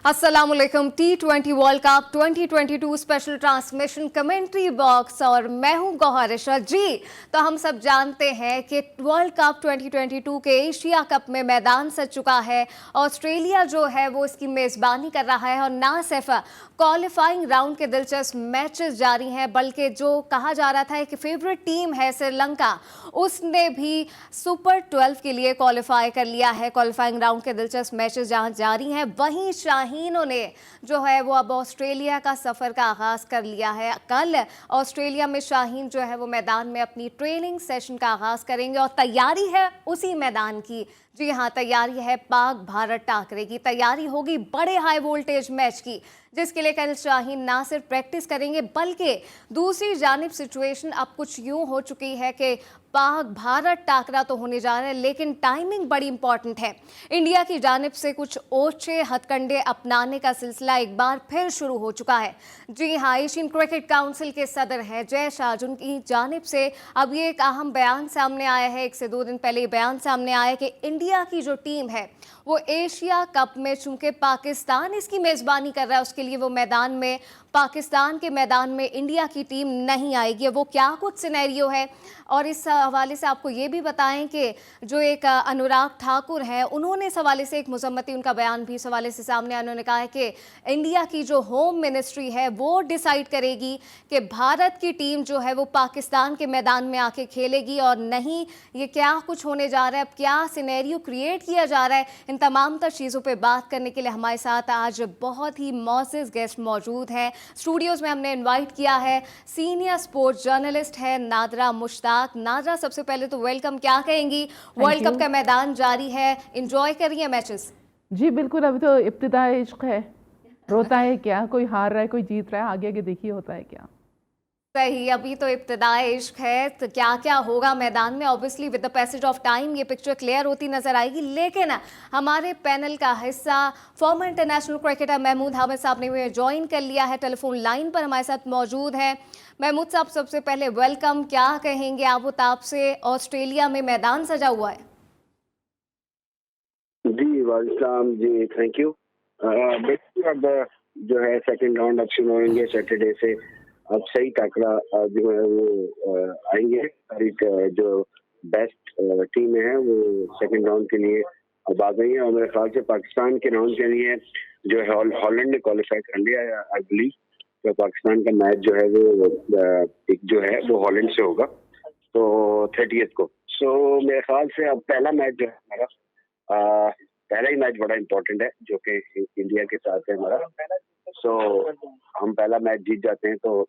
अस्सलामुअलैकुम। T20 world cup 2022 special transmission commentary box और मैं हूं गौहर इशरत। जी, तो हम सब जानते हैं कि वर्ल्ड कप 2022 के एशिया कप में मैदान सज चुका है। ऑस्ट्रेलिया जो है वो इसकी मेज़बानी कर रहा है और ना सिर्फ क्वालिफाइंग राउंड के दिलचस्प मैचेस जारी हैं, बल्कि जो कहा जा रहा था कि फेवरेट टीम है श्रीलंका, उसने भी सुपर 12 के लिए क्वालिफाई कर लिया है। क्वालिफाइंग राउंड के दिलचस्प मैचेस जहां जारी हैं, वहीं शाहीनों ने जो है वो अब ऑस्ट्रेलिया का सफर का आगाज कर लिया है। कल ऑस्ट्रेलिया में शाहीन जो है वो मैदान में अपनी ट्रेनिंग सेशन का आगाज करेंगे और तैयारी है उसी मैदान की। जी हाँ, तैयारी है पाक भारत टाकरे की, तैयारी होगी बड़े हाई वोल्टेज मैच की, जिसके लिए कल शाहीन ना सिर्फ प्रैक्टिस करेंगे बल्कि दूसरी जानिब सिचुएशन अब कुछ यूं हो चुकी है कि पाक भारत टाकरा तो होने जा रहा है, लेकिन टाइमिंग बड़ी इंपॉर्टेंट है। इंडिया की जानिब से कुछ ओछे हथकंडे अपनाने का सिलसिला एक बार फिर शुरू हो चुका है। जी हाँ, एशियन क्रिकेट काउंसिल के सदर हैं जय शाह, उनकी जानिब से अब ये एक अहम बयान सामने आया है। 1 से 2 दिन पहले ये बयान सामने आया कि इंडिया की जो टीम है वो एशिया कप में, चूंकि पाकिस्तान इसकी मेज़बानी कर रहा है, उसके लिए वो मैदान में, पाकिस्तान के मैदान में इंडिया की टीम नहीं आएगी। वो क्या कुछ सिनेरियो है, और इस हवाले से आपको ये भी बताएं कि जो एक अनुराग ठाकुर हैं, उन्होंने इस हवाले से एक मजम्मती उनका बयान भी इस हवाले से सामने आया। उन्होंने कहा है कि इंडिया की जो होम मिनिस्ट्री है वो डिसाइड करेगी कि भारत की टीम जो है वो पाकिस्तान के मैदान में आके खेलेगी और नहीं। ये क्या कुछ होने जा रहा है, अब क्या सिनेरियो क्रिएट किया जा रहा है, इन तमाम तर चीज़ों पर बात करने के लिए हमारे साथ आज बहुत ही मौजूद गेस्ट मौजूद हैं। स्टूडियोज में हमने इन्वाइट किया है सीनियर स्पोर्ट्स जर्नलिस्ट है नादरा मुश्ताक। नादरा, सबसे पहले तो वेलकम। क्या कहेंगी, वर्ल्ड कप का मैदान जारी है, एंजॉय कर रही है मैचेस? जी बिल्कुल, अभी तो इब्तिदाई इश्क है, रोता है क्या, कोई हार रहा है कोई जीत रहा है, आगे आगे देखिए होता है क्या। सही, अभी तो इब्तिदाई इश्क है, तो क्या क्या होगा मैदान में obviously with the passage of time ये पिक्चर क्लियर होती नजर आएगी। लेकिन हमारे पैनल का हिस्सा former international cricketer Mahmood Hamid साहब ने हुए ज्वाइन कर लिया है, टेलीफोन लाइन पर हमारे साथ मौजूद है। महमूद साहब, सबसे पहले वेलकम। क्या कहेंगे आप ताप से, ऑस्ट्रेलिया में मैदान सजा हुआ है? जी वालेकुम जी, थैंक यू। अब जो है सेकंड राउंड अब शुरू होंगे सैटरडे से। अब सही टाकरा जो है वो आएंगे, एक जो बेस्ट टीम है वो सेकंड राउंड के लिए अब आ गई है और मेरे ख्याल से पाकिस्तान के राउंड के लिए जो है हॉलैंड ने क्वालिफाई कर लिया है आई बिलीव। तो पाकिस्तान का मैच जो है वो एक जो है वो हॉलैंड से होगा तो 30th को। सो मेरे ख्याल से अब पहला मैच जो है हमारा पहला ही मैच बड़ा इम्पोर्टेंट है जो कि इंडिया के साथ है हमारा। सो हम पहला मैच जीत जाते हैं तो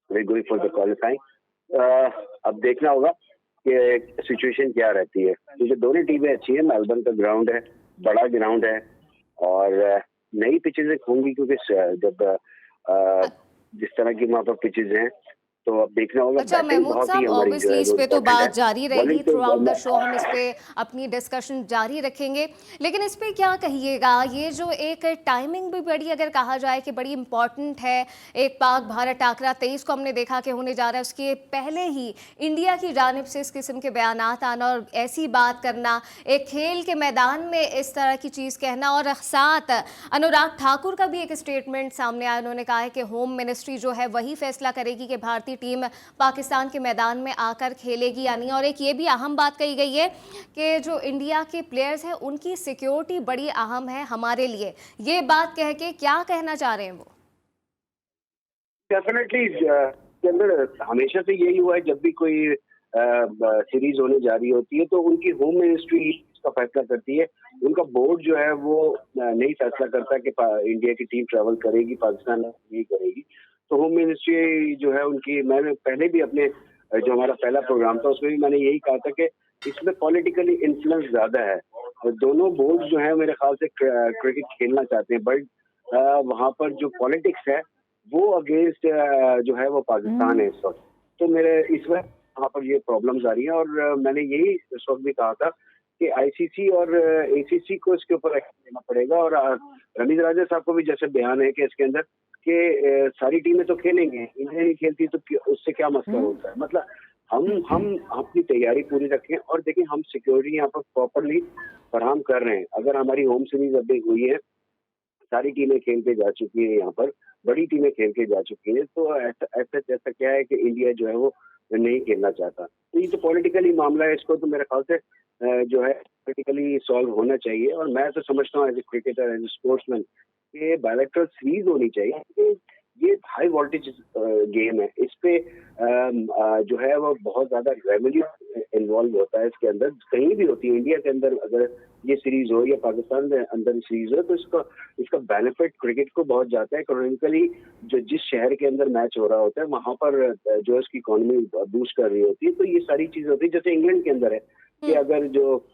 we going for the qualifying. अब देखना होगा कि सिचुएशन क्या रहती है, क्योंकि दोनों टीमें अच्छी है। मेलबर्न का ग्राउंड है, बड़ा ग्राउंड है और नई पिचेज होंगी, क्योंकि जब जिस तरह की वहाँ पर पिचेज हैं तो अब देखना होगा। अच्छा महमूद साहब, ऑब्वियसली इस पे तो बात जारी रहेगी थ्रू आउट द शो, हम इस पे अपनी डिस्कशन जारी रखेंगे। लेकिन इस पे क्या कहिएगा, ये जो एक टाइमिंग भी बड़ी, अगर कहा जाए कि बड़ी इंपॉर्टेंट है, एक पाक भारत टाकरा 23 को हमने देखा कि होने जा रहा है, उसके पहले ही इंडिया की जानिब से इस किस्म के बयानात आना और ऐसी बात करना, एक खेल के मैदान में इस तरह की चीज़ कहना, और साथ अनुराग ठाकुर का भी एक स्टेटमेंट सामने आया। उन्होंने कहा है कि होम मिनिस्ट्री जो है वही फैसला करेगी कि भारतीय टीम पाकिस्तान के मैदान में आकर खेलेगी या नहीं। और एक ये भी अहम बात कही गई है कि जो इंडिया के प्लेयर्स हैं उनकी सिक्योरिटी बड़ी अहम है हमारे लिए। ये बात कह के क्या कहना चाह रहे हैं वो? डेफिनेटली के अंदर हमेशा से यही हुआ है, जब भी कोई सीरीज होने जा रही होती है तो उनकी होम मिनिस्ट्री इसका फैसला करती है। उनका बोर्ड जो है वो नहीं फैसला करता कि इंडिया की टीम ट्रैवल करेगी पाकिस्तान नहीं करेगी। तो होम मिनिस्ट्री जो है उनकी, मैंने पहले भी अपने जो हमारा पहला प्रोग्राम था उसमें भी मैंने यही कहा था कि इसमें पॉलिटिकली इन्फ्लुएंस ज्यादा है। दोनों बोर्ड जो है मेरे ख्याल से क्रिकेट खेलना चाहते हैं, बट वहाँ पर जो पॉलिटिक्स है वो अगेंस्ट जो है वो पाकिस्तान है इस वक्त। तो मेरे इस वक्त वहाँ पर ये प्रॉब्लम्स आ रही है और मैंने यही इस वक्त भी कहा था कि आईसीसी और एसीसी को इसके ऊपर एक्शन लेना पड़ेगा। और रमीज राजा साहब को भी जैसे बयान है कि इसके अंदर कि सारी टीमें तो खेलेंगे, इन्हें नहीं खेलती तो उससे क्या मसला होता है। मतलब हम अपनी तैयारी पूरी रखें और देखें हम सिक्योरिटी यहाँ पर प्रॉपरली फराहम कर रहे हैं। अगर हमारी होम सीरीज अभी हुई है सारी टीमें खेल के जा चुकी है, यहाँ पर बड़ी टीमें खेल के जा चुकी है, तो ऐसा ऐसा ऐसा क्या है कि इंडिया जो है वो नहीं खेलना चाहता। तो ये तो पॉलिटिकली मामला है, इसको तो मेरे ख्याल से जो है पॉलिटिकली सॉल्व होना चाहिए। और मैं तो समझता हूँ as a cricketer, as a sportsman, ये बायलैटरल सीरीज होनी चाहिए। ये हाई वोल्टेज गेम है, इस पे जो है वो बहुत ज्यादा रेवेन्यू इन्वॉल्व होता है इसके अंदर, कहीं भी होती है इंडिया के अंदर अगर ये सीरीज हो या पाकिस्तान के अंदर सीरीज हो, तो इसका बेनिफिट क्रिकेट को बहुत जाता है। इकोनॉमिकली जो जिस शहर के अंदर मैच हो रहा होता है वहां पर जो है उसकी इकोनॉमी बूस्ट कर रही होती है। तो ये सारी चीजें होती है, जैसे इंग्लैंड के अंदर है कि अगर जो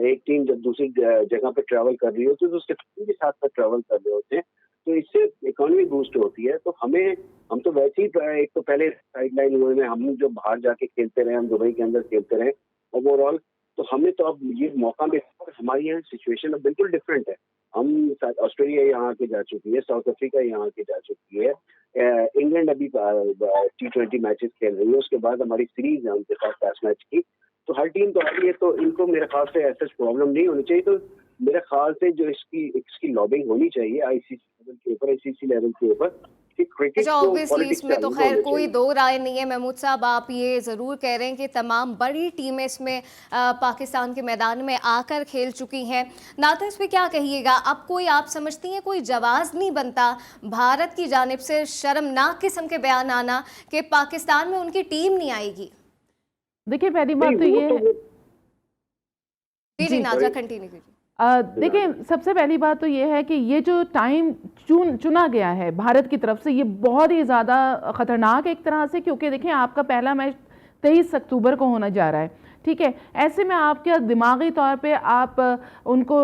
एक टीम जब दूसरी जगह पर ट्रैवल कर रही होती है तो उसके टीम के साथ साथ ट्रैवल कर रहे होते हैं, तो इससे इकोनॉमी बूस्ट होती है। तो हम तो वैसे ही एक तो पहले साइडलाइन हुए में हम जो बाहर जाके खेलते रहे, हम दुबई के अंदर खेलते रहे ओवरऑल, तो हमें तो अब ये मौका मिला और हमारी यहाँ सिचुएशन अब बिल्कुल डिफरेंट है। हम ऑस्ट्रेलिया यहाँ के जा चुकी है, साउथ अफ्रीका यहाँ के जा चुकी है, इंग्लैंड अभी T20 मैचेस खेल रही है, उसके बाद हमारी सीरीज है उनके साथ टेस्ट मैच की। तो हर टीम तो आ रही है, तो इनको मेरे ख्याल से ऐसा प्रॉब्लम नहीं होनी चाहिए। तो मेरे ख्याल से जो इसकी लॉबिंग होनी चाहिए आईसीसी लेवल के ऊपर, आईसीसी लेवल के ऊपर, कि क्रिकेट अच्छा, को ऑब्वियसली पॉलिटिक्स इसमें तो होना खैर कोई चाहिए। दो राय नहीं है। महमूद साहब, आप ये ज़रूर कह रहे हैं कि तमाम बड़ी टीमें इसमें पाकिस्तान के मैदान में आकर खेल चुकी हैं। नाता इस पर क्या कहिएगा? अब कोई, आप समझती हैं कोई जवाब नहीं बनता भारत की जानिब से शर्मनाक किस्म के बयान आना कि पाकिस्तान में उनकी टीम नहीं आएगी? देखिए, पहली बात तो ये है, जी नाजा कंटिन्यू कीजिए। देखिए, सबसे पहली बात तो ये है कि ये जो टाइम चुना गया है भारत की तरफ से, ये बहुत ही ज़्यादा ख़तरनाक है एक तरह से, क्योंकि देखिए आपका पहला मैच 23 अक्टूबर को होने जा रहा है, ठीक है। ऐसे में आप क्या दिमागी तौर पे आप उनको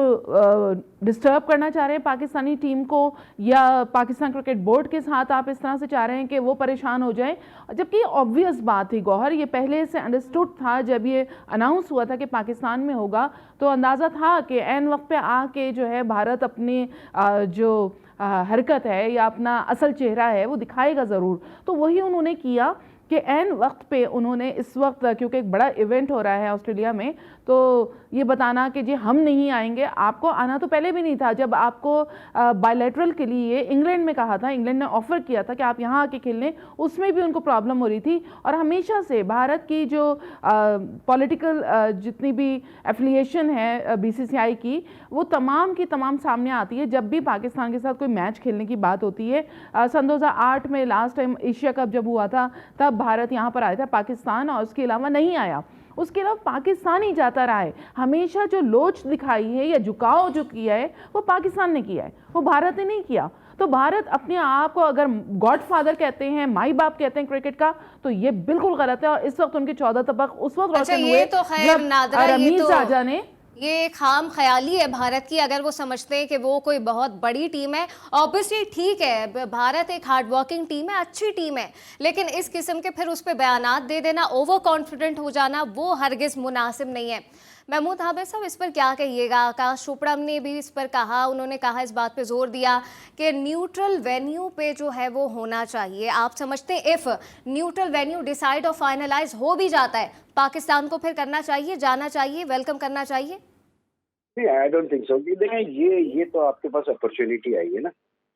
डिस्टर्ब करना चाह रहे हैं पाकिस्तानी टीम को, या पाकिस्तान क्रिकेट बोर्ड के साथ आप इस तरह से चाह रहे हैं कि वो परेशान हो जाएं? जबकि ऑब्वियस बात थी गौहर, ये पहले से अंडरस्टूड था। जब ये अनाउंस हुआ था कि पाकिस्तान में होगा तो अंदाज़ा था कि ऐन वक्त पे आके जो है भारत अपनी जो हरकत है या अपना असल चेहरा है वो दिखाएगा ज़रूर। तो वही उन्होंने किया कि ऐन वक्त पे उन्होंने इस वक्त, क्योंकि एक बड़ा इवेंट हो रहा है ऑस्ट्रेलिया में, तो ये बताना कि जी हम नहीं आएंगे। आपको आना तो पहले भी नहीं था। जब आपको बायलैटरल के लिए इंग्लैंड में कहा था, इंग्लैंड ने ऑफर किया था कि आप यहाँ आके खेल लें, उसमें भी उनको प्रॉब्लम हो रही थी। और हमेशा से भारत की जो पॉलिटिकल जितनी भी एफिलिएशन है बीसीसीआई की, वो तमाम की तमाम सामने आती है जब भी पाकिस्तान के साथ कोई मैच खेलने की बात होती है। सन 2008 में लास्ट टाइम एशिया कप जब हुआ था तब भारत यहाँ पर आया था, पाकिस्तान और उसके अलावा नहीं आया। उसके अलावा पाकिस्तान ही जाता रहा है। हमेशा जो लोच दिखाई है या झुकाव जो किया है वो पाकिस्तान ने किया है, वो भारत ने नहीं किया। तो भारत अपने आप को अगर गॉडफादर कहते हैं, माई बाप कहते हैं क्रिकेट का, तो ये बिल्कुल गलत है। और इस वक्त उनके 14 तबक उस वक्त रोशन हुए ये तो खैर नादरा, रमीज राजा ने, ये खाम ख्याली है भारत की अगर वो समझते हैं कि वो कोई बहुत बड़ी टीम है। ऑब्वियसली ठीक है, भारत एक हार्ड वर्किंग टीम है, अच्छी टीम है, लेकिन इस किस्म के फिर उस पर बयानात दे देना, ओवर कॉन्फिडेंट हो जाना, वो हरगिज़ मुनासिब नहीं है। महमूद हामिद साहब, इस पर क्या कहिएगा? आकाश चोपड़ा ने भी इस पर कहा, उन्होंने कहा, इस बात पे जोर दिया कि न्यूट्रल वेन्यू पे जो है वो होना चाहिए। आप समझते हैं इफ़ न्यूट्रल वेन्यू डिसाइड और फाइनलाइज हो भी जाता है, पाकिस्तान को फिर करना चाहिए, जाना चाहिए, वेलकम करना चाहिए? नहीं, आई डोंट थिंक सो। देखें, ये तो आपके पास अपॉर्चुनिटी आई है ना,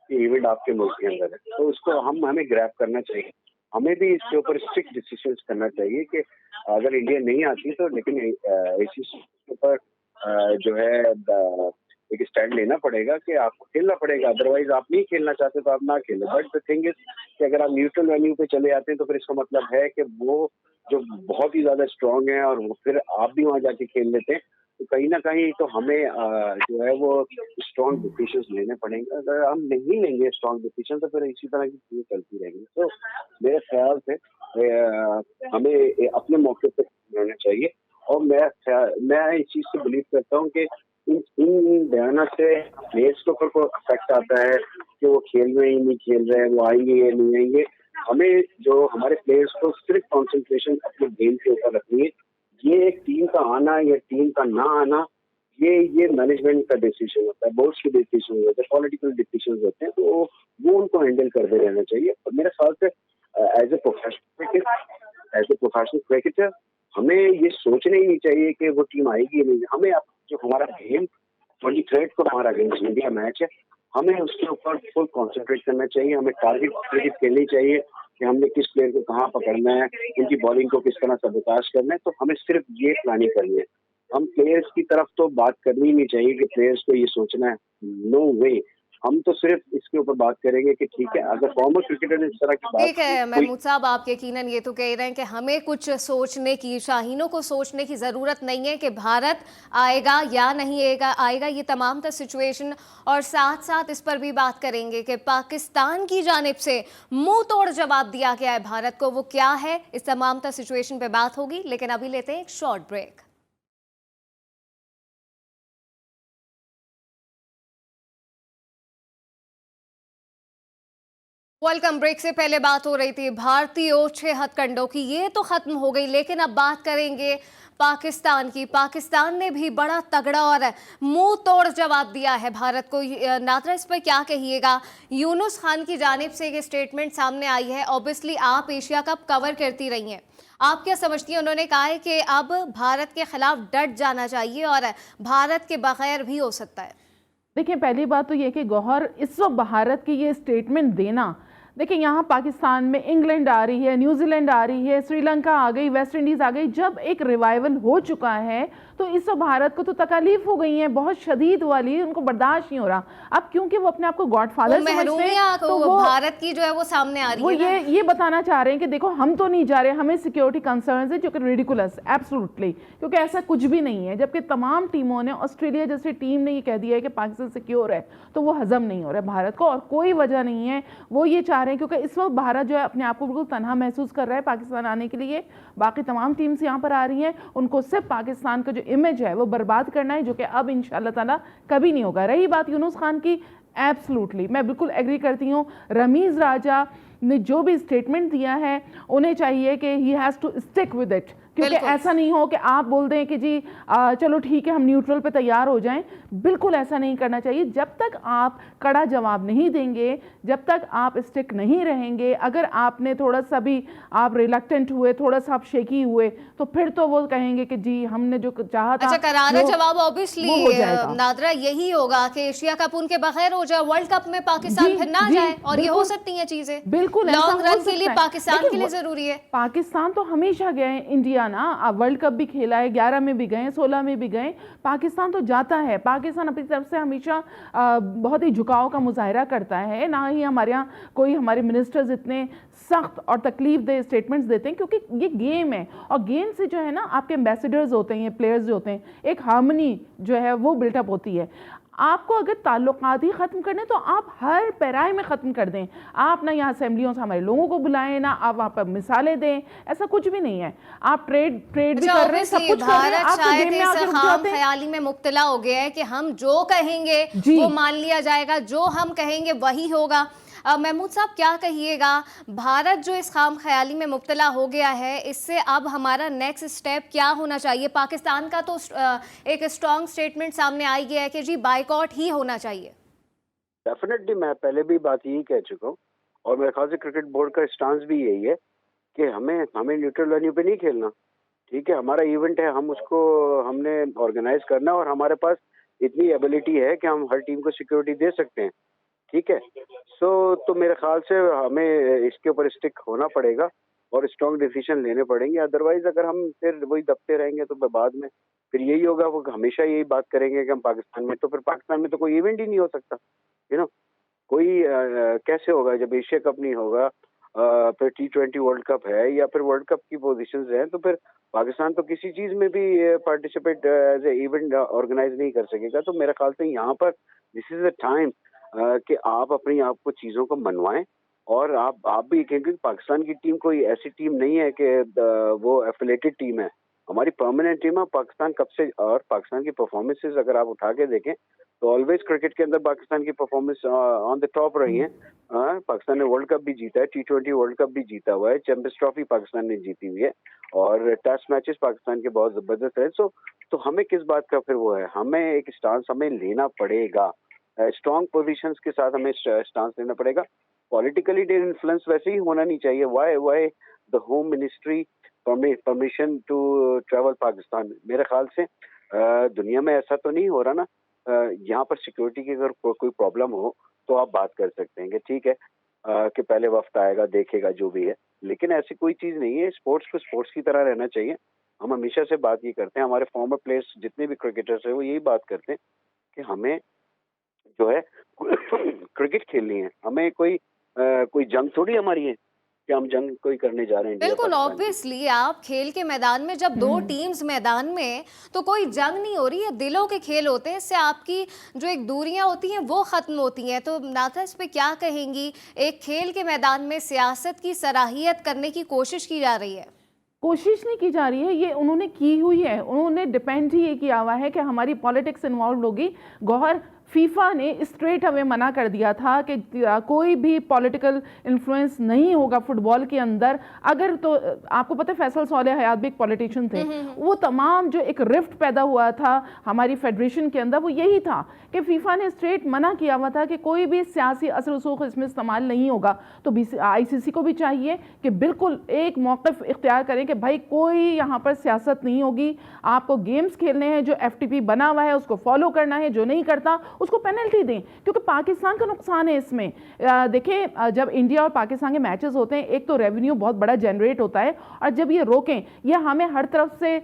ये इवेंट आपके मुल्क के अंदर है, तो उसको हमें ग्रैब करना चाहिए। हमें भी इसके ऊपर स्ट्रिक्ट डिसीजन करना चाहिए कि अगर इंडिया नहीं आती तो, लेकिन आईसीसी के ऊपर जो है एक स्टैंड लेना पड़ेगा कि आपको खेलना पड़ेगा, अदरवाइज आप नहीं खेलना चाहते तो आप ना खेलें। बट द थिंग इज कि अगर आप न्यूट्रल वेन्यू पे चले आते हैं तो फिर इसका मतलब है कि वो जो बहुत ही ज्यादा स्ट्रांग है और फिर आप भी वहां जाके खेल लेते हैं, तो कहीं ना कहीं तो हमें जो है वो स्ट्रॉन्ग डिसीजंस लेने पड़ेंगे। अगर हम नहीं लेंगे स्ट्रॉन्ग डिसीजन तो फिर इसी तरह की चीजें चलती रहेंगी। तो मेरे ख्याल से हमें अपने मौके पर रहना चाहिए। और मैं इस चीज से बिलीव करता हूँ कि इन बयानों से प्लेयर्स के ऊपर कोई इफेक्ट आता है कि वो खेल रहे हैं नहीं खेल रहे हैं, वो आएंगे या नहीं आएंगे। हमें जो हमारे प्लेयर्स को सिर्फ कॉन्सेंट्रेशन अपने गेम के ऊपर रखनी है। ये एक टीम का आना या टीम का ना आना, ये मैनेजमेंट का डिसीजन होता है, बोर्ड्स के डिसीजन होते हैं, पॉलिटिकल डिसीजन होते हैं, तो वो उनको हैंडल करते रहना चाहिए। और मेरे ख्याल से एज ए प्रोफेशनल क्रिकेटर हमें ये सोचना ही नहीं चाहिए कि वो टीम आएगी या नहीं। हमें जो हमारा गेम 23 को हमारा अगेंस्ट इंडिया मैच है, हमें उसके ऊपर फुल कंसंट्रेट करना चाहिए, हमें टारगेट क्रिकेट खेलनी चाहिए कि हमने किस प्लेयर को कहाँ पकड़ना है, उनकी बॉलिंग को किस तरह सबोटाज करना है, तो हमें सिर्फ ये प्लानिंग करनी है। हम प्लेयर्स की तरफ तो बात करनी ही नहीं चाहिए कि प्लेयर्स को ये सोचना है, नो वे। हम तो सिर्फ इसके ऊपर बात करेंगे कि ठीक है, अगर फॉर्मर क्रिकेटर ने इस तरह की बात ठीक है कोई महमूद साहब, आप यकीनन ये तो कह रहे हैं कि हमें कुछ सोचने की, शाहीनों को सोचने की ज़रूरत नहीं है कि भारत आएगा या नहीं आएगा ये तमाम तर सिचुएशन, और साथ साथ इस पर भी बात करेंगे कि पाकिस्तान की जानिब से मुंह तोड़ जवाब दिया गया है भारत को, वो क्या है, इस तमाम तर सिचुएशन पे बात होगी। लेकिन अभी लेते हैं एक शॉर्ट ब्रेक। वेलकम। ब्रेक से पहले बात हो रही थी भारतीय ओछे हथकंडों की, ये तो खत्म हो गई, लेकिन अब बात करेंगे पाकिस्तान की। पाकिस्तान ने भी बड़ा तगड़ा और मुंह तोड़ जवाब दिया है भारत को। नादरा, इस पर क्या कहिएगा? यूनुस खान की जानिब से ये स्टेटमेंट सामने आई है। ऑब्वियसली आप एशिया कप कवर करती रही हैं, आप क्या समझती हैं? उन्होंने कहा है कि अब भारत के खिलाफ डट जाना चाहिए और भारत के बगैर भी हो सकता है। देखिए, पहली बात तो ये कि गौहर, इस वक्त भारत की ये स्टेटमेंट देना, देखिए यहाँ पाकिस्तान में इंग्लैंड आ रही है, न्यूजीलैंड आ रही है, श्रीलंका आ गई, वेस्ट इंडीज़ आ गई। जब एक रिवाइवल हो चुका है तो इस वक्त भारत को तो तकलीफ हो गई है बहुत शदीद वाली, उनको बर्दाश्त नहीं हो रहा। अब क्योंकि वो अपने आप को गॉडफादर समझते हैं, तो वो भारत की जो है वो सामने आ रही वो है ये बताना चाह रहे हैं कि देखो हम तो नहीं जा रहे, हमें सिक्योरिटी कंसर्न्स है, जो कि रिडिकुलस एब्सोल्युटली, क्योंकि ऐसा कुछ भी नहीं है। जबकि तमाम टीमों ने, ऑस्ट्रेलिया जैसी टीम ने ये कह दिया है कि पाकिस्तान सिक्योर है, तो वो हजम नहीं हो रहा है भारत को, और कोई वजह नहीं है। वो ये चाह रहे हैं क्योंकि इस वक्त भारत जो है अपने आप को बिल्कुल तनहा महसूस कर रहा है पाकिस्तान आने के लिए। बाकी तमाम टीम्स यहाँ पर आ रही हैं, उनको सिर्फ पाकिस्तान का जो इमेज है वो बर्बाद करना है, जो कि अब इंशाअल्लाह ताला कभी नहीं होगा। रही बात यूनुस खान की, एब्सोल्युटली मैं बिल्कुल एग्री करती हूँ। रमीज़ राजा ने जो भी स्टेटमेंट दिया है, उन्हें चाहिए कि he has to stick with it, क्योंकि ऐसा नहीं हो कि आप बोल दें कि जी चलो ठीक है हम न्यूट्रल पे तैयार हो जाएं। बिल्कुल ऐसा नहीं करना चाहिए। जब तक आप कड़ा जवाब नहीं देंगे, जब तक आप स्टिक नहीं रहेंगे, अगर आपने थोड़ा सा भी आप रिलक्टेंट हुए, थोड़ा सा आप शेकी हुए, तो फिर तो वो कहेंगे कि जी हमने जो चाहा था। अच्छा, करारा जवाब ऑब्वियसली नादरा यही होगा कि एशिया कप उनके बगैर हो जाए, वर्ल्ड कप में पाकिस्तान फिर ना जाए, और ये हो सकती हैं चीजें। बिल्कुल लॉन्ग रन के लिए पाकिस्तान के लिए जरूरी है। पाकिस्तान तो हमेशा गए, इंडिया ना वर्ल्ड कप भी खेला है, 11 में भी गए, 16 में भी गए। पाकिस्तान तो जाता है, पाकिस्तान अपनी तरफ से हमेशा बहुत ही झुकाव का मुजाहरा करता है। ना ही हमारे यहाँ कोई, हमारे मिनिस्टर्स इतने सख्त और तकलीफ दे स्टेटमेंट्स देते हैं, क्योंकि ये गेम है, और गेम से जो है ना आपके एम्बेसडर्स होते हैं, ये प्लेयर्स जो होते हैं, एक हार्मनी जो है वो बिल्टअप होती है। आपको अगर ताल्लुकात ही ख़त्म करने तो आप हर पैराए में ख़त्म कर दें। आप ना यहाँ असेंबलियों से हमारे लोगों को बुलाएं, ना आप वहाँ पर मिसालें दें, ऐसा कुछ भी नहीं है। आप ट्रेड भी कर रहे हैं, सब कुछ कर रहे हैं, आप गेम में आके रुक जाते हैं। ख्याली में मुब्तला हो गया है कि हम जो कहेंगे वो मान लिया जाएगा, जो हम कहेंगे वही होगा। महमूद साहब, क्या कहिएगा? भारत जो इस खाम ख्याली में मुब्तला हो गया है, इससे अब हमारा नेक्स्ट स्टेप क्या होना चाहिए? पाकिस्तान का तो एक स्ट्रॉन्ग स्टेटमेंट सामने आ गया है कि जी बाइकआउट ही होना चाहिए। डेफिनेटली, मैं पहले भी बात यही कह चुका हूँ, और मेरे ख्याल से क्रिकेट बोर्ड का स्टांस भी यही है कि हमें न्यूट्रल वेन्यू पे नहीं खेलना। ठीक है, हमारा इवेंट है, हम उसको हमने ऑर्गेनाइज करना, और हमारे पास इतनी एबिलिटी है कि हम हर टीम को सिक्योरिटी दे सकते हैं। ठीक है, तो मेरे ख्याल से हमें इसके ऊपर स्टिक होना पड़ेगा और स्ट्रॉन्ग डिसीजन लेने पड़ेंगे। अदरवाइज अगर हम फिर वही दबते रहेंगे तो बाद में फिर यही होगा, वो हमेशा यही बात करेंगे कि हम पाकिस्तान में, तो फिर पाकिस्तान में तो कोई इवेंट ही नहीं हो सकता। कोई कैसे होगा जब एशिया कप नहीं होगा, फिर T20 वर्ल्ड कप है, या फिर वर्ल्ड कप की पोजीशंस हैं, तो फिर पाकिस्तान तो किसी चीज में भी participate as a event organise नहीं कर सकेगा। तो मेरे ख्याल से यहाँ पर दिस इज द टाइम कि आप अपनी आप को चीजों को मनवाएं, और आप भी कहेंगे पाकिस्तान की टीम कोई ऐसी टीम नहीं है कि वो एफिलेटेड टीम है। हमारी परमानेंट टीम है पाकिस्तान कब से, और पाकिस्तान की परफॉर्मेंसेस अगर आप उठा के देखें तो ऑलवेज क्रिकेट के अंदर पाकिस्तान की परफॉर्मेंस ऑन द टॉप रही है। पाकिस्तान ने वर्ल्ड कप भी जीता है, T20 वर्ल्ड कप भी जीता हुआ है, चैंपियंस ट्रॉफी पाकिस्तान ने जीती हुई है, और टेस्ट मैचेस पाकिस्तान के बहुत जबरदस्त है। तो हमें किस बात का फिर वो है, हमें एक स्टांस हमें लेना पड़ेगा, स्ट्रॉन्ग पोजीशंस के साथ हमें स्टांस लेना पड़ेगा। पॉलिटिकली इन्फ्लुएंस वैसे ही होना नहीं चाहिए। Why the home ministry permission to travel Pakistan? मेरे ख्याल से दुनिया में ऐसा तो नहीं हो रहा ना यहाँ पर सिक्योरिटी की अगर कोई प्रॉब्लम हो तो आप बात कर सकते हैं कि ठीक है कि पहले वक्त आएगा, देखेगा जो भी है, लेकिन ऐसी कोई चीज नहीं है। स्पोर्ट्स को स्पोर्ट्स की तरह रहना चाहिए। हम हमेशा से बात ये करते हैं, हमारे फॉर्मर प्लेयर्स जितने भी क्रिकेटर्स हैं वो यही बात करते हैं कि हमें जो है क्रिकेट खेलनी है। हमें कोई जंग थोड़ी हमारी है कि हम जंग कोई करने जा रहे हैं इंडिया बिल्कुल पाकिस्तान की। ऑब्वियसली आप खेल के मैदान में जब दो टीम्स मैदान में हैं, तो कोई जंग नहीं हो रही है, दिलों के खेल होते हैं। इससे आपकी जो एक दूरियां होती हैं वो खत्म होती हैं। तो नाथा इस पे क्या कहेंगी? एक खेल के मैदान में सियासत की सराहियत करने की कोशिश की जा रही है। कोशिश नहीं की जा रही है, ये उन्होंने की हुई है। उन्होंने डिपेंड ही ये किया हुआ है कि हमारी पॉलिटिक्स इन्वॉल्व होगी। गौहर, फीफा ने स्ट्रेट अवे मना कर दिया था कि कोई भी पॉलिटिकल इन्फ्लुएंस नहीं होगा फुटबॉल के अंदर। अगर तो आपको पता है फैसल सौले हयात भी एक पॉलिटिशियन थे। वो तमाम जो एक रिफ्ट पैदा हुआ था हमारी फेडरेशन के अंदर वो यही था कि फीफा ने स्ट्रेट मना किया हुआ था कि कोई भी सियासी असर रसूख इसमें इस्तेमाल नहीं होगा। तो ICC को भी चाहिए कि बिल्कुल एक मौक़िफ़ इख्तियार करें कि भाई कोई यहाँ पर सियासत नहीं होगी, आपको गेम्स खेलने हैं, जो FTP बना हुआ है उसको फॉलो करना है, जो नहीं करता उसको पेनल्टी दें, क्योंकि पाकिस्तान का नुकसान है इसमें। देखिए जब इंडिया और पाकिस्तान के मैचेस होते हैं, एक तो रेवेन्यू बहुत बड़ा जनरेट होता है, और जब ये रोकें, ये हमें हर तरफ से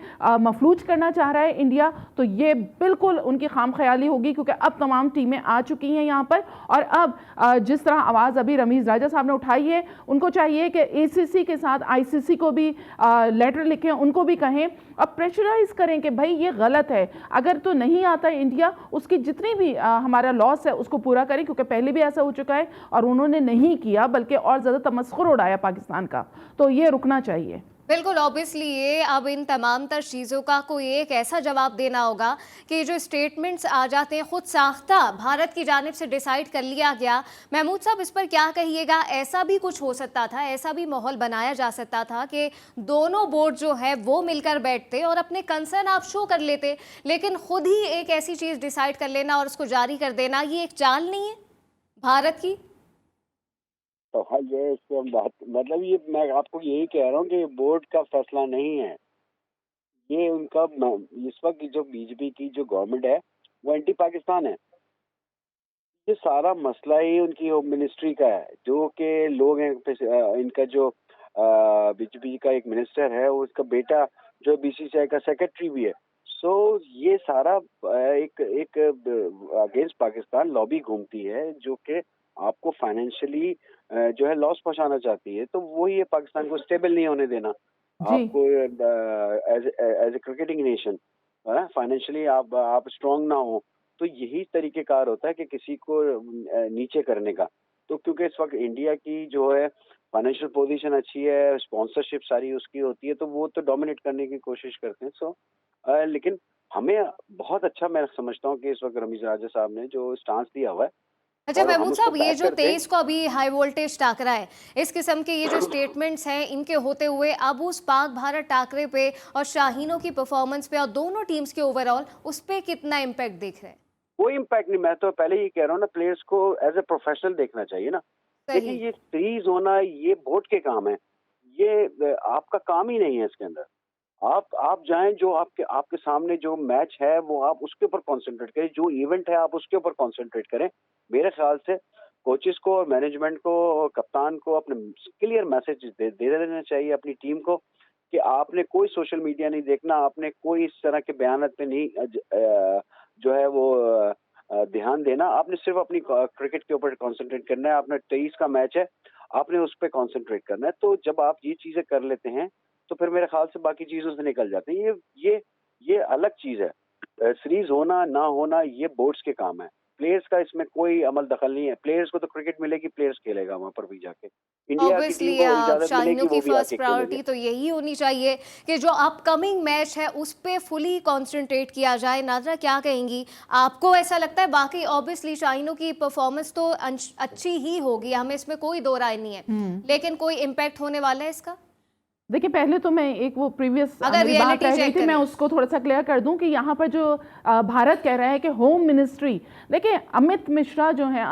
मफलूज करना चाह रहा है इंडिया, तो ये बिल्कुल उनकी खाम ख्याली होगी। क्योंकि अब तमाम टीमें आ चुकी हैं यहाँ पर, और अब जिस तरह आवाज़ अभी रमीज़ राजा साहब ने उठाई है, उनको चाहिए कि ACC के साथ ICC को भी लेटर लिखें, उनको भी कहें और प्रेशराइज करें कि भाई ये गलत है। अगर तो नहीं आता इंडिया, उसकी जितनी भी हमारा लॉस है उसको पूरा करें, क्योंकि पहले भी ऐसा हो चुका है और उन्होंने नहीं किया, बल्कि और ज़्यादा तमस्खुर उड़ाया पाकिस्तान का। तो ये रुकना चाहिए। बिल्कुल ऑब्वियसली ये अब इन तमाम तर चीज़ों का कोई एक ऐसा जवाब देना होगा कि जो स्टेटमेंट्स आ जाते हैं खुद साख्ता भारत की जानिब से डिसाइड कर लिया गया। महमूद साहब इस पर क्या कहिएगा? ऐसा भी कुछ हो सकता था, ऐसा भी माहौल बनाया जा सकता था कि दोनों बोर्ड जो है वो मिलकर बैठते और अपने कंसर्न आप शो कर लेते, लेकिन खुद ही एक ऐसी चीज़ डिसाइड कर लेना और उसको जारी कर देना, ये एक चाल नहीं है भारत की? तो हाँ, ये इस पे हम बात मतलब ये मैं आपको यही कह रहा हूँ कि बोर्ड का फैसला नहीं है ये। उनका इस वक्त की जो बीजेपी की जो गवर्नमेंट है वो एंटी पाकिस्तान है। ये सारा मसला ही उनकी होम मिनिस्ट्री का है, जो कि लोग हैं इनका जो बीजेपी का एक मिनिस्टर है, उसका बेटा जो BCCI का सेक्रेटरी भी है। सो ये सारा एक अगेंस्ट पाकिस्तान लॉबी घूमती है, जो कि आपको फाइनेंशियली जो है लॉस पहुंचाना चाहती है। तो वही है पाकिस्तान को स्टेबल नहीं होने देना। आपको as a cricketing nation financially आप स्ट्रांग ना हो, तो यही तरीकेकार होता है कि किसी को नीचे करने का। तो क्योंकि इस वक्त इंडिया की जो है फाइनेंशियल पोजीशन अच्छी है, स्पॉन्सरशिप सारी उसकी होती है, तो वो तो डोमिनेट करने की कोशिश करते हैं। लेकिन हमें बहुत अच्छा मैं समझता हूँ कि इस वक्त रमीज राजा साहब ने जो स्टांस दिया हुआ है। अच्छा महमूद साहब, ये जो 23 को अभी हाई वोल्टेज टाकरा है, इस किस्म के ये जो स्टेटमेंट्स हैं, इनके होते हुए अब उस पाक भारत टाकरे पे और शाहीनों की परफॉर्मेंस पे और दोनों टीम्स के ओवरऑल उस पे कितना इम्पैक्ट दिख रहा है? कोई इम्पैक्ट नहीं। मैं तो पहले ही कह रहा हूँ ना, प्लेयर्स को एज ए प्रोफेशनल देखना चाहिए ना। देखिए ये सीरीज होना ये बोर्ड के काम है, ये आपका काम ही नहीं है। इसके अंदर आप जाएं, जो आपके सामने जो मैच है वो आप उसके ऊपर कंसंट्रेट करें, जो इवेंट है आप उसके ऊपर कंसंट्रेट करें। मेरे ख्याल से कोचेस को और मैनेजमेंट को और कप्तान को अपने क्लियर मैसेज दे देना चाहिए अपनी टीम को कि आपने कोई सोशल मीडिया नहीं देखना, आपने कोई इस तरह के बयान पे नहीं जो है वो ध्यान देना। आपने सिर्फ अपनी क्रिकेट के ऊपर कंसंट्रेट करना है। आपने 23 का मैच है, आपने उस पर कंसंट्रेट करना है। तो जब आप ये चीजें कर लेते हैं तो फिर मेरे ख्याल से बाकी चीजों से निकल जाते हैं। ये अलग चीज है। सीरीज होना ना होना ये बोर्ड्स के काम है, प्लेयर्स का इसमें कोई अमल दखल नहीं है। प्लेयर्स को तो क्रिकेट मिलेगी, प्लेयर्स खेलेगा वहां पर भी जाके। इंडिया की टीम को इजाजत मिलेगी, वो भी फर्स्ट प्रायोरिटी तो यही होनी चाहिए कि जो अपकमिंग मैच है उस पे फुली कंसंट्रेट किया जाए। नाजरा क्या कहेंगी? आपको ऐसा लगता है? बाकी ऑब्वियसली शाहीनों की परफॉर्मेंस तो अच्छी ही होगी, हमें इसमें कोई दो राय नहीं है, लेकिन कोई इम्पैक्ट होने वाला है इसका? देखिए पहले तो मैं एक वो प्रीवियस बात रह गई थी, मैं उसको थोड़ा सा क्लियर कर दूं कि यहाँ पर जो भारत कह रहा है कि होम मिनिस्ट्री, देखिए अमित मिश्रा जो हैं,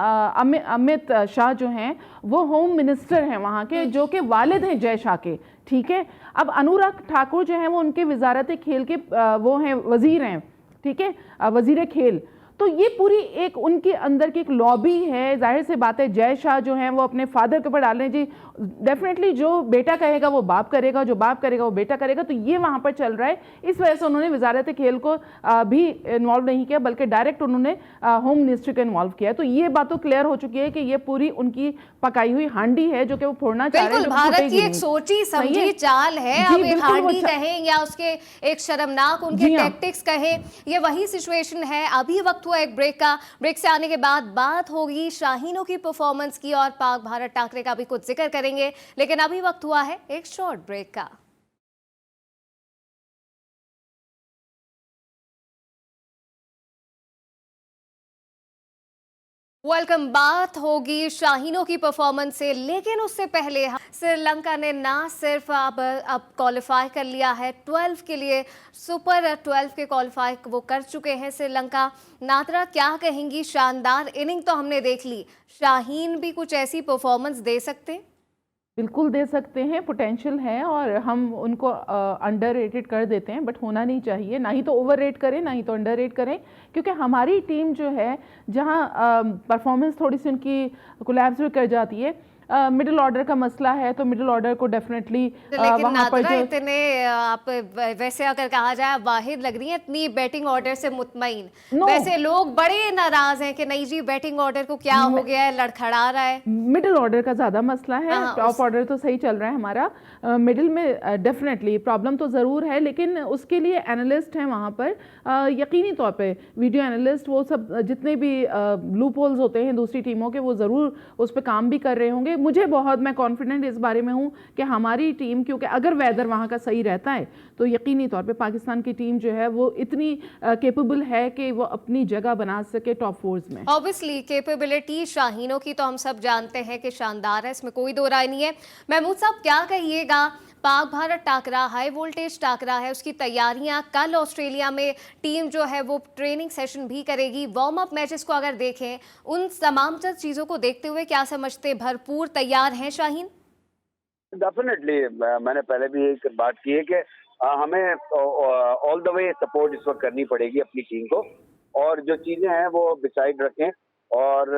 अमित शाह जो हैं, वो होम मिनिस्टर हैं वहाँ के, जो कि वालिद हैं जय शाह के। ठीक है, अब अनुराग ठाकुर जो हैं वो उनके वजारत खेल के वो हैं, वजीर हैं, ठीक है, वजीर खेल। तो ये पूरी एक उनके अंदर की एक लॉबी है। जाहिर सी बात है जय शाह जो हैं वो अपने फादर के ऊपर डाल रहे हैं जी, डेफिनेटली जो बेटा कहेगा वो बाप करेगा, जो बाप करेगा वो बेटा करेगा, तो ये वहाँ पर चल रहा है। इस वजह से उन्होंने वजारत खेल को भी इन्वॉल्व नहीं किया, बल्कि डायरेक्ट उन्होंने होम मिनिस्ट्री को इन्वॉल्व किया। तो ये बात तो क्लियर हो चुकी है कि ये पूरी उनकी पकाई हुई हांडी है जो कि वो फोड़ना चाह रहे हैं। बिल्कुल, भारत की एक सोची समझी चाल है। जी, अब एक बिल्कुल वो हांडी कहें या उसके एक शर्मनाक उनके जी हाँ। टैक्टिक्स कहें, ये वही सिचुएशन है। अभी वक्त हुआ एक ब्रेक का। ब्रेक से आने के बाद बात होगी शाहीनों की परफॉर्मेंस की और पाक भारत टाकरे का भी कुछ जिक्र करेंगे, लेकिन अभी वक्त हुआ है एक शॉर्ट ब्रेक का। वेलकम। बात होगी शाहीनों की परफॉर्मेंस से, लेकिन उससे पहले श्रीलंका ने ना सिर्फ अब क्वालिफाई कर लिया है 12 के लिए, सुपर 12 के क्वालिफाई वो कर चुके हैं श्रीलंका। नादरा, क्या कहेंगी? शानदार इनिंग तो हमने देख ली, शाहीन भी कुछ ऐसी परफॉर्मेंस दे सकते? बिल्कुल दे सकते हैं, पोटेंशियल है और हम उनको अंडर रेटेड कर देते हैं, बट होना नहीं चाहिए। ना ही तो ओवर रेट करें, ना ही तो अंडर रेट करें, क्योंकि हमारी टीम जो है जहां परफॉर्मेंस थोड़ी सी उनकी कोलैप्स भी कर जाती है, मिडिल ऑर्डर का मसला है, तो मिडिल ऑर्डर को डेफिनेटली वहां पर जो इतने आप वैसे अगर कहा जाए वाहिद लग रही है इतनी बैटिंग ऑर्डर से मुतमईन। वैसे लोग बड़े नाराज हैं कि नहीं जी बैटिंग ऑर्डर को क्या हो गया है, लड़खड़ा रहा है। मिडिल ऑर्डर का ज्यादा मसला है, टॉप ऑर्डर तो सही चल रहा है हमारा। मिडिल में डेफिनेटली प्रॉब्लम तो जरूर है, लेकिन उसके लिए एनालिस्ट हैं वहां पर, यकीनी तौर पे वीडियो एनालिस्ट, वो सब जितने भी लूप होल्स होते हैं दूसरी टीमों के, वो जरूर उस पर काम भी कर रहे होंगे। मैं कॉन्फिडेंट इस बारे में हूं कि हमारी टीम, क्योंकि अगर वेदर वहां का सही रहता है तो यकीनी तौर पे पाकिस्तान की टीम जो है वो इतनी कैपेबल है कि वो अपनी जगह बना सके टॉप फोर्स में। ऑब्वियसली कैपेबिलिटी शाहीनों की तो हम सब जानते हैं कि शानदार है, इसमें कोई दो राय नहीं है। महमूद साहब, क्या कहिएगा? पाक भारत टाकरा हाई वोल्टेज टाकरा है, उसकी तैयारियां, कल ऑस्ट्रेलिया में टीम जो है वो ट्रेनिंग सेशन भी करेगी। वार्म अप मैचेस को अगर देखें, उन तमाम चीजों को देखते हुए क्या समझते, भरपूर तैयार हैं शाहीन? डेफिनेटली मैंने पहले भी एक बात की है कि हमें ऑल द वे सपोर्ट इस वक्त करनी पड़ेगी अपनी टीम को, और जो चीजें हैं वो डिसाइड रखें और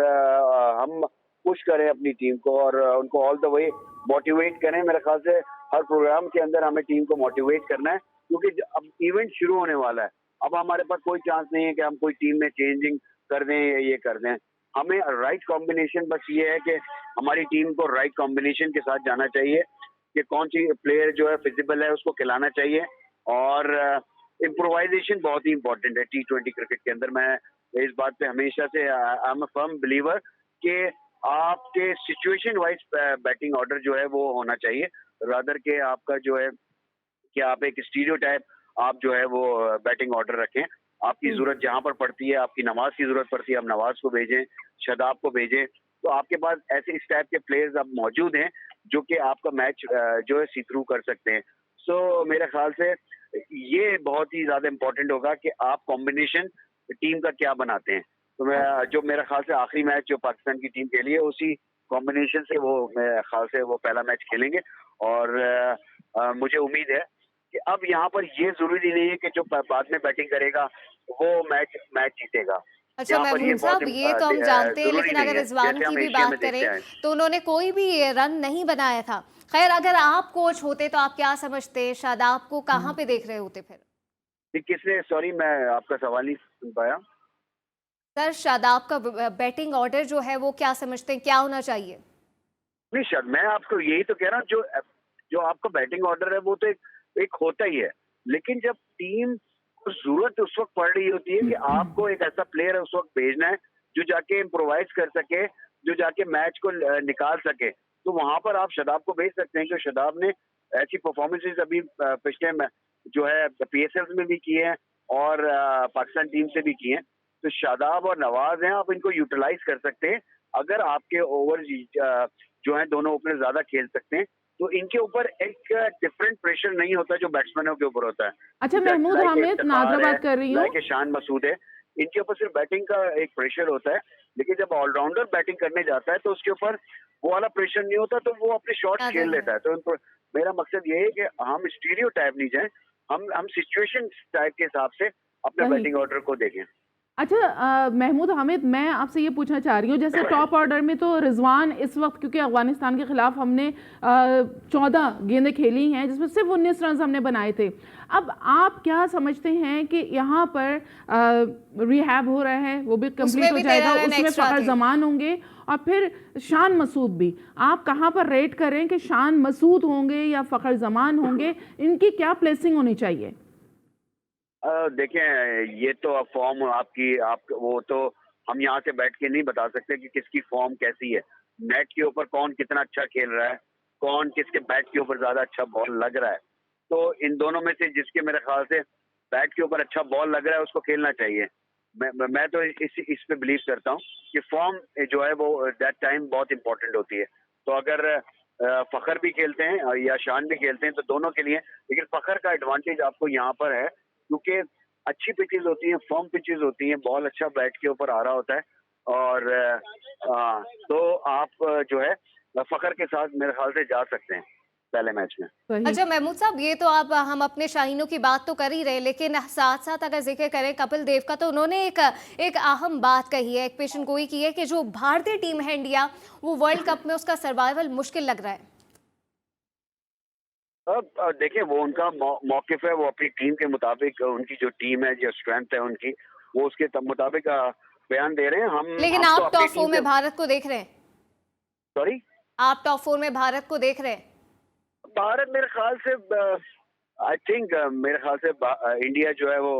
हम पुश करें अपनी टीम को और उनको ऑल द वे मोटिवेट करें। मेरे ख्याल से हर प्रोग्राम के अंदर हमें टीम को मोटिवेट करना है, क्योंकि अब इवेंट शुरू होने वाला है। अब हमारे पास कोई चांस नहीं है कि हम कोई टीम में चेंजिंग कर दें या ये कर दें। हमें राइट कॉम्बिनेशन, बस ये है कि हमारी टीम को राइट कॉम्बिनेशन के साथ जाना चाहिए कि कौन सी प्लेयर जो है फिजिबल है उसको खिलाना चाहिए, और इम्प्रोवाइजेशन बहुत ही इंपॉर्टेंट है T20 क्रिकेट के अंदर। मैं इस बात पे हमेशा से I am a firm believer कि आपके सिचुएशन वाइज बैटिंग ऑर्डर जो है वो होना चाहिए, रादर के आपका जो है कि आप एक स्टीरियोटाइप आप जो है वो बैटिंग ऑर्डर रखें। आपकी जरूरत जहां पर पड़ती है, आपकी नवाज की जरूरत पड़ती है, आप नवाज को भेजें, शदाब को भेजें। तो आपके पास ऐसे इस टाइप के प्लेयर्स अब मौजूद हैं जो कि आपका मैच जो है सी थ्रू कर सकते हैं। सो मेरे ख्याल से ये बहुत ही ज्यादा इंपॉर्टेंट होगा कि आप कॉम्बिनेशन टीम का क्या बनाते हैं। तो मैं जो मेरे ख्याल से आखिरी मैच जो पाकिस्तान की टीम खेली है उसी कॉम्बिनेशन से वो मेरे ख्याल से वो पहला मैच खेलेंगे, और मुझे उम्मीद है कि अब यहाँ पर ये जरूरी नहीं है कि जो बाद में बैटिंग करेगा वो मैच जीतेगा। अच्छा महमूद साहब, ये तो हम जानते हैं, लेकिन अगर रिजवान की भी बात करें तो उन्होंने कोई भी रन नहीं बनाया था। खैर, अगर आप कोच होते तो आप क्या समझते, शादाब को कहाँ पे देख रहे होते फिर? किसने, सॉरी मैं आपका सवाल नहीं सुन पाया। सर, शादाब का बैटिंग ऑर्डर जो है वो क्या समझते हैं, क्या होना चाहिए? नहीं सर, मैं आपको यही तो कह रहा हूँ, जो आपका बैटिंग ऑर्डर है वो तो एक होता ही है, लेकिन जब टीम को जरूरत उस वक्त पड़ रही होती है कि आपको एक ऐसा प्लेयर उस वक्त भेजना है जो जाके इम्प्रोवाइज कर सके, जो जाके मैच को निकाल सके, तो वहां पर आप शदाब को भेज सकते हैं। क्योंकि शदाब ने ऐसी परफॉर्मेंसेज अभी पिछले जो है PSL में भी किए हैं और पाकिस्तान टीम से भी किए हैं। तो शादाब और नवाज हैं, आप इनको यूटिलाइज कर सकते हैं। अगर आपके ओवर जो है दोनों ओपनर ज्यादा खेल सकते हैं तो इनके ऊपर एक डिफरेंट प्रेशर नहीं होता जो बैट्समैनों के ऊपर होता है। अच्छा महमूद हामिद, नादरा बात कर रही हूँ। शान मसूद है, इनके ऊपर सिर्फ बैटिंग का एक प्रेशर होता है, लेकिन जब ऑलराउंडर बैटिंग करने जाता है तो उसके ऊपर वो वाला प्रेशर नहीं होता, तो वो अपने शॉट खेल लेता है। तो मेरा मकसद ये है कि हम स्टीरियो टाइप नहीं जाए, हम सिचुएशन टाइप के हिसाब से अपने बैटिंग ऑर्डर को देखें। अच्छा महमूद हामिद, मैं आपसे ये पूछना चाह रही हूँ, जैसे टॉप ऑर्डर में तो रिजवान इस वक्त, क्योंकि अफगानिस्तान के खिलाफ हमने 14 गेंदें खेली हैं जिसमें सिर्फ 19 रन हमने बनाए थे। अब आप क्या समझते हैं कि यहाँ पर रिहैब हो रहा है, वो भी कंप्लीट हो जाएगा, उसमें फखर जमान होंगे और फिर शान मसूद भी, आप कहाँ पर रेट करें कि शान मसूद होंगे या फखर जमान होंगे, इनकी क्या प्लेसिंग होनी चाहिए? देखें, ये तो अब फॉर्म आप वो तो हम यहाँ से बैठ के नहीं बता सकते कि किसकी फॉर्म कैसी है। नेट के ऊपर कौन कितना अच्छा खेल रहा है, कौन किसके बैट के ऊपर ज्यादा अच्छा बॉल लग रहा है, तो इन दोनों में से जिसके मेरे ख्याल से बैट के ऊपर अच्छा बॉल लग रहा है उसको खेलना चाहिए। मैं तो इस पे बिलीव करता हूँ कि फॉर्म जो है वो दैट टाइम बहुत इंपॉर्टेंट होती है। तो अगर फखर भी खेलते हैं या शान भी खेलते हैं तो दोनों के लिए, लेकिन फखर का एडवांटेज आपको यहाँ पर है क्योंकि अच्छी पिचेस होती हैं, फॉर्म पिचेस होती हैं, बॉल अच्छा बैट के ऊपर आ रहा होता है और तो आप जो है फखर के साथ मेरे ख्याल से जा सकते हैं पहले मैच में। अच्छा महमूद साहब, ये तो आप हम अपने शाहीनों की बात तो कर ही रहे, लेकिन साथ साथ अगर जिक्र करें कपिल देव का, तो उन्होंने एक अहम बात कही है, एक पेशन गोई की है कि जो भारतीय टीम है इंडिया, वो वर्ल्ड कप में उसका सर्वाइवल मुश्किल लग रहा है। अब देखिए, वो उनका मौकिफ है, वो अपनी टीम के मुताबिक, उनकी जो टीम है, जो स्ट्रेंथ है उनकी, वो उसके मुताबिक बयान दे रहे हैं। लेकिन हम आप टॉप 4 में भारत को देख रहे हैं। सॉरी, आप टॉप 4 में भारत को देख रहे हैं। भारत मेरे ख्याल से आई थिंक मेरे ख्याल से इंडिया जो है वो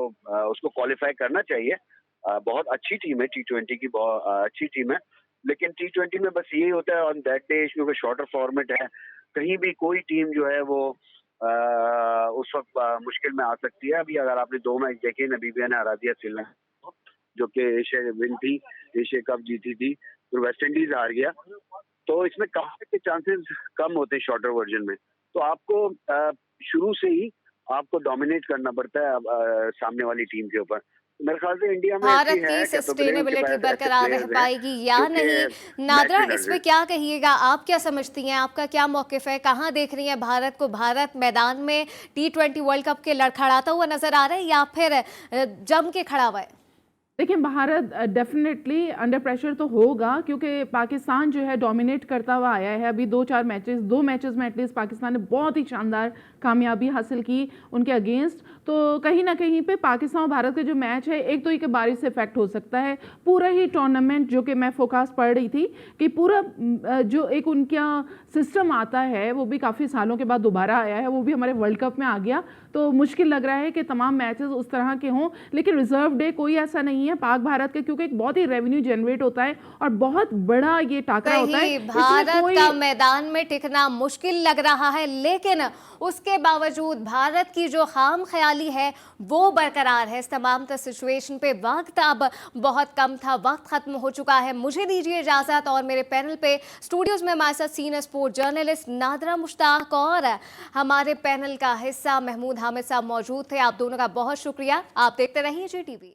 उसको क्वालिफाई करना चाहिए। बहुत अच्छी टीम है, T20 की बहुत अच्छी टीम है, लेकिन T20 में बस यही होता है ऑन दैट डे, क्योंकि शॉर्टर फॉर्मेट है, कहीं भी कोई टीम जो है वो उस वक्त मुश्किल में आ सकती है। अभी अगर आपने 2 मैच देखे, नबीबिया ने हरा दिया श्रीलंका को, जो कि एशिया विन थी, एशिया कप जीती थी, फिर वेस्ट इंडीज हार गया, तो इसमें कमबैक के चांसेस कम होते हैं शॉर्टर वर्जन में। तो आपको शुरू से ही आपको डोमिनेट करना पड़ता है सामने वाली टीम के ऊपर। मेरे ख्याल से इंडिया में भारत की सस्टेनेबिलिटी बरकरार रह पाएगी या नहीं? नादरा, इस पे क्या कहिएगा? आप क्या समझती हैं, आपका क्या मौकिफ है, कहाँ देख रही हैं भारत को? भारत मैदान में T20 वर्ल्ड कप के लड़खड़ाता हुआ नजर आ रहा है या फिर जम के खड़ा हुआ है? देखिए, भारत डेफिनेटली अंडर प्रेशर तो होगा, क्योंकि पाकिस्तान जो है डोमिनेट करता हुआ आया है। अभी 2 मैचेस में एटलीस्ट पाकिस्तान ने बहुत ही शानदार कामयाबी हासिल की उनके अगेंस्ट। तो कहीं ना कहीं पे पाकिस्तान और भारत का जो मैच है, एक तो ये कि बारिश से इफेक्ट हो सकता है पूरा ही टूर्नामेंट, जो कि मैं फोकास पढ़ रही थी कि पूरा जो एक उनका सिस्टम आता है वो भी काफ़ी सालों के बाद दोबारा आया है, वो भी हमारे वर्ल्ड कप में आ गया। तो मुश्किल लग रहा है कि तमाम मैचेस उस तरह के हों, लेकिन रिजर्व डे कोई ऐसा नहीं है पाक भारत का, क्योंकि एक बहुत ही रेवेन्यू जनरेट होता है और बहुत बड़ा ये टाकरा होता है। भारत का मैदान में टिकना मुश्किल लग रहा है, लेकिन उसके बावजूद भारत की जो खाम ख्याली है वो बरकरार है। इस तमाम सिचुएशन पे वक्त अब बहुत कम था, वक्त खत्म हो चुका है। मुझे दीजिए इजाजत, और मेरे पैनल पे स्टूडियोज में हमारे साथ senior sport journalist NADRA Mushtaq और हमारे पैनल का हिस्सा महमूद हामिद साहब मौजूद थे। आप दोनों का बहुत शुक्रिया। आप देखते रहिए GTV।